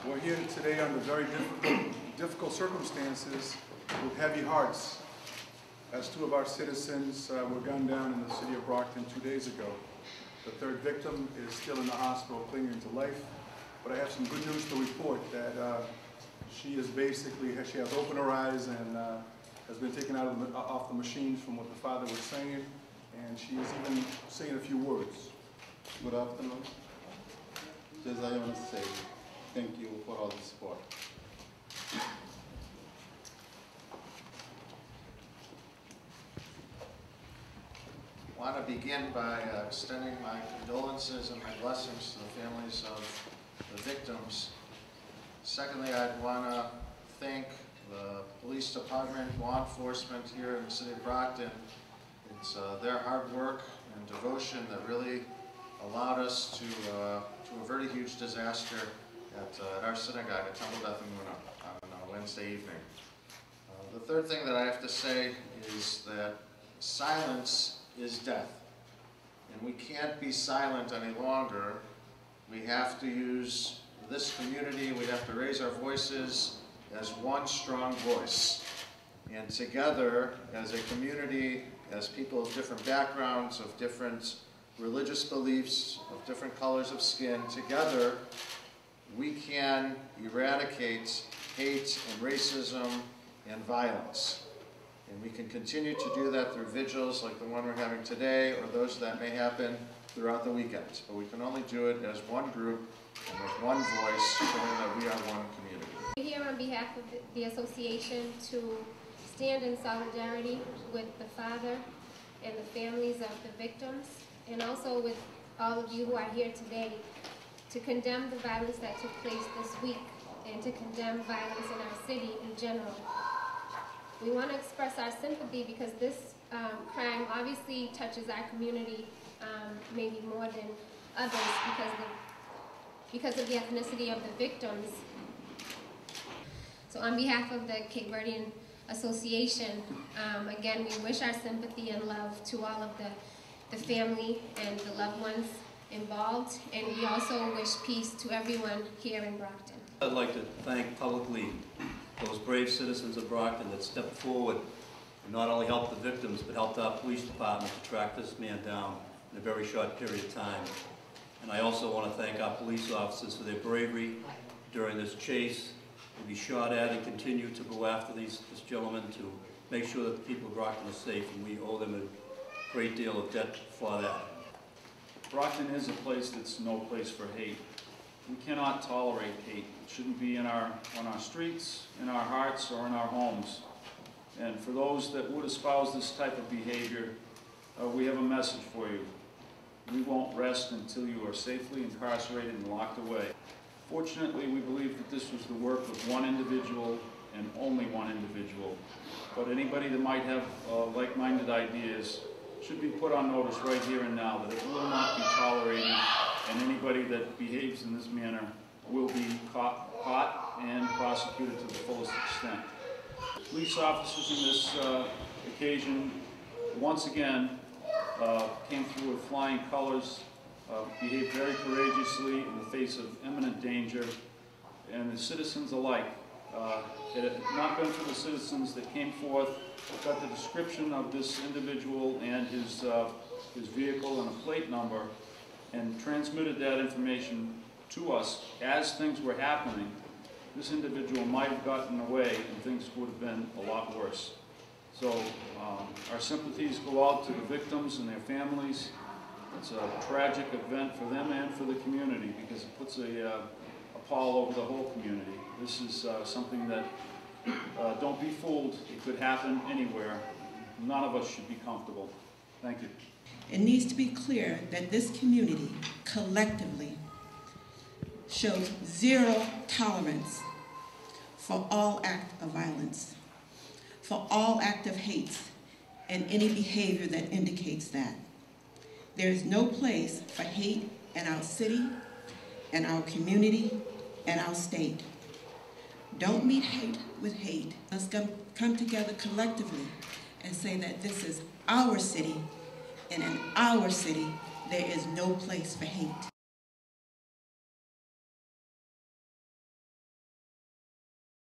We're here today under very difficult circumstances with heavy hearts, as two of our citizens were gunned down in the city of Brockton 2 days ago. The third victim is still in the hospital clinging to life, but I have some good news to report that she has opened her eyes and has been taken off the machines from what the father was saying, and she is even saying a few words. Good afternoon. Just I want to say thank you for all the support. I want to begin by extending my condolences and my blessings to the families of the victims. Secondly, I'd want to thank the police department, law enforcement here in the city of Brockton. It's their hard work and devotion that really allowed us to avert a huge disaster at our synagogue at Temple Beth on Wednesday evening. The third thing that I have to say is that silence is death, and we can't be silent any longer. We have to use this community, we have to raise our voices as one strong voice. And together, as a community, as people of different backgrounds, of different religious beliefs, of different colors of skin, together we can eradicate hate and racism and violence. And we can continue to do that through vigils like the one we're having today, or those that may happen throughout the weekend. But we can only do it as one group and with one voice, showing that we are one community. We're here on behalf of the association to stand in solidarity with the father and the families of the victims, and also with all of you who are here today to condemn the violence that took place this week and to condemn violence in our city in general. We want to express our sympathy because this crime obviously touches our community maybe more than others because of the ethnicity of the victims. So on behalf of the Cape Verdean Association, again, we wish our sympathy and love to all of the family and the loved ones involved, and we also wish peace to everyone here in Brockton. I'd like to thank publicly those brave citizens of Brockton that stepped forward and not only helped the victims, but helped our police department to track this man down in a very short period of time. And I also want to thank our police officers for their bravery during this chase, to be shot at and continue to go after this gentleman to make sure that the people of Brockton are safe, and we owe them a great deal of debt for that. Brockton is a place that's no place for hate. We cannot tolerate hate. It shouldn't be on our streets, in our hearts, or in our homes. And for those that would espouse this type of behavior, we have a message for you. We won't rest until you are safely incarcerated and locked away. Fortunately, we believe that this was the work of one individual and only one individual. But anybody that might have like-minded ideas should be put on notice right here and now that it will not be tolerated, and anybody that behaves in this manner will be caught and prosecuted to the fullest extent. Police officers in this occasion, once again, came through with flying colors, behaved very courageously in the face of imminent danger, and the citizens alike. It had not been for the citizens that came forth, got the description of this individual and his vehicle and a plate number, and transmitted that information to us as things were happening. This individual might have gotten away and things would have been a lot worse. So our sympathies go out to the victims and their families. It's a tragic event for them and for the community because it puts a pall over the whole community. This is something that, don't be fooled, it could happen anywhere. None of us should be comfortable. Thank you. It needs to be clear that this community collectively shows zero tolerance for all act of violence, for all act of hate, and any behavior that indicates that. There is no place for hate in our city, in our community, and our state. Don't meet hate with hate. Let's come together collectively and say that this is our city, and in our city, there is no place for hate.